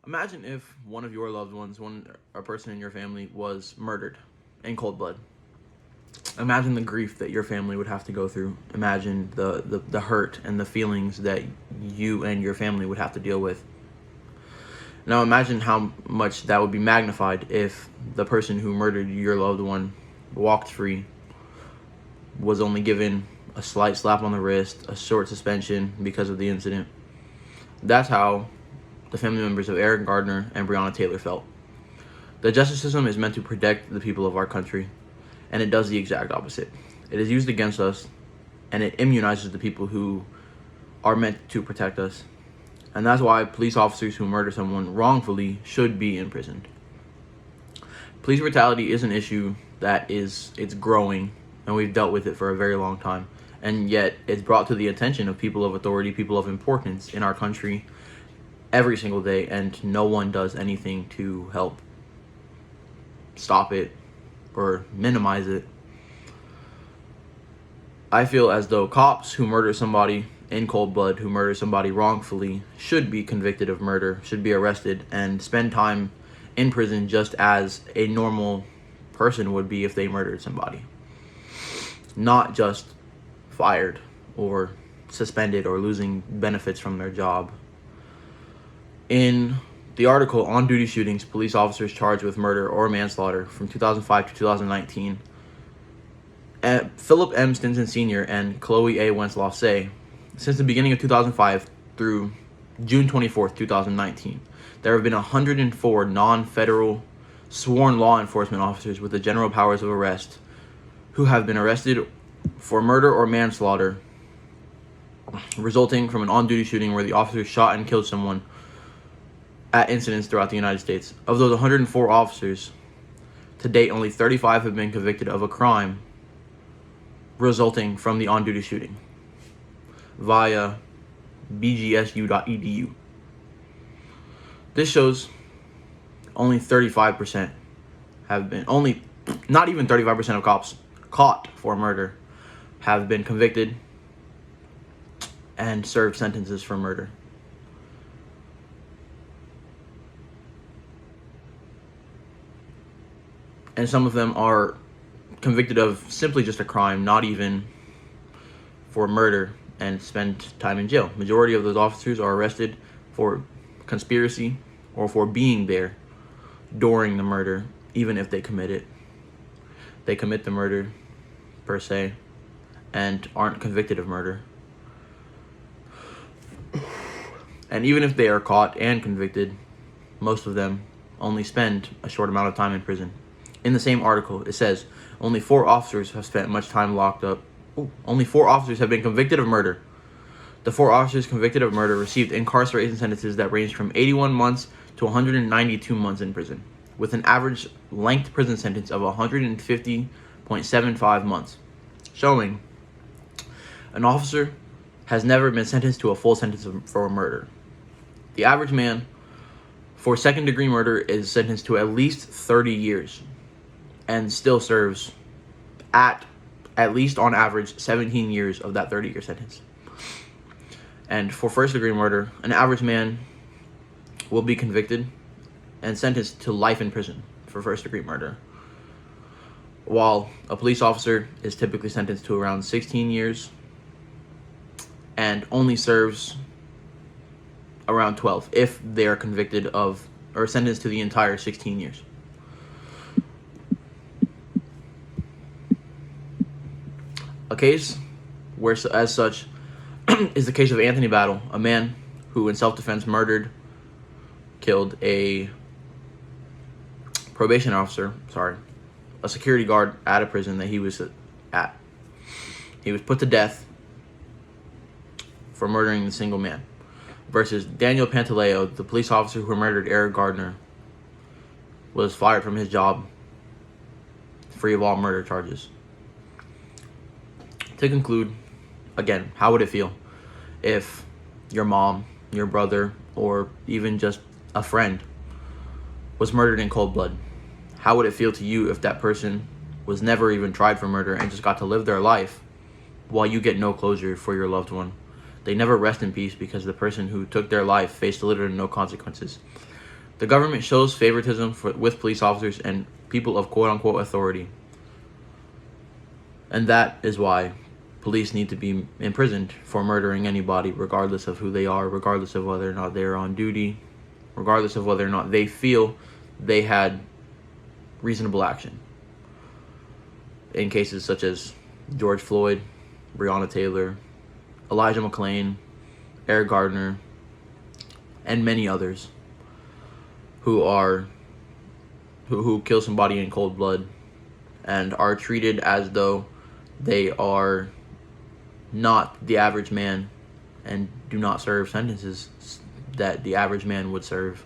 Imagine if one of your loved ones, a person in your family, was murdered in cold blood. Imagine the grief that your family would have to go through. Imagine the hurt and the feelings that you and your family would have to deal with. Now imagine how much that would be magnified if the person who murdered your loved one walked free, was only given a slight slap on the wrist, a short suspension because of the incident. That's how the family members of Eric Gardner and Breonna Taylor felt. The justice system is meant to protect the people of our country, and it does the exact opposite. It is used against us, and it immunizes the people who are meant to protect us. And that's why police officers who murder someone wrongfully should be imprisoned. Police brutality is an issue that it's growing, and we've dealt with it for a very long time. And yet it's brought to the attention of people of authority, people of importance in our country every single day, and no one does anything to help stop it or minimize it. I feel as though cops who murder somebody in cold blood, who murder somebody wrongfully, should be convicted of murder, should be arrested, and spend time in prison just as a normal person would be if they murdered somebody. Not just fired or suspended or losing benefits from their job. In the article On-Duty Shootings, Police Officers Charged with Murder or Manslaughter from 2005 to 2019, Philip M. Stinson Sr. and Chloe A. Wensloff say, since the beginning of 2005 through June 24th, 2019, there have been 104 non-federal sworn law enforcement officers with the general powers of arrest who have been arrested for murder or manslaughter resulting from an on-duty shooting where the officers shot and killed someone at incidents throughout the United States. Of those 104 officers, to date, only 35 have been convicted of a crime resulting from the on-duty shooting via bgsu.edu. This shows only 35% have been, not even 35% of cops caught for murder have been convicted and served sentences for murder. And some of them are convicted of simply just a crime, not even for murder, and spend time in jail. Majority of those officers are arrested for conspiracy or for being there during the murder, even if they commit it. They commit the murder, per se, and aren't convicted of murder. And even if they are caught and convicted, most of them only spend a short amount of time in prison. In the same article, it says only 4 officers have spent much time locked up. Only 4 officers have been convicted of murder. The 4 officers convicted of murder received incarceration sentences that ranged from 81 months to 192 months in prison, with an average length prison sentence of 150.75 months, showing an officer has never been sentenced to a full sentence for murder. The average man for second-degree murder is sentenced to at least 30 years and still serves at least on average 17 years of that 30-year sentence. And for first-degree murder, an average man will be convicted and sentenced to life in prison for first-degree murder, while a police officer is typically sentenced to around 16 years and only serves around 12 if they are convicted of or sentenced to the entire 16 years. A case where, as such, is the case of Anthony Battle, a man who in self-defense killed a probation officer, a security guard at a prison that he was at. He was put to death for murdering the single man. Versus Daniel Pantaleo, the police officer who murdered Eric Gardner, was fired from his job, free of all murder charges. To conclude, again, how would it feel if your mom, your brother, or even just a friend was murdered in cold blood? How would it feel to you if that person was never even tried for murder and just got to live their life while you get no closure for your loved one? They never rest in peace because the person who took their life faced little to no consequences. The government shows favoritism with police officers and people of quote-unquote authority. And that is why police need to be imprisoned for murdering anybody, regardless of who they are, regardless of whether or not they're on duty, regardless of whether or not they feel they had reasonable action. In cases such as George Floyd, Breonna Taylor, Elijah McClain, Eric Gardner, and many others who kill somebody in cold blood and are treated as though they are not the average man and do not serve sentences that the average man would serve.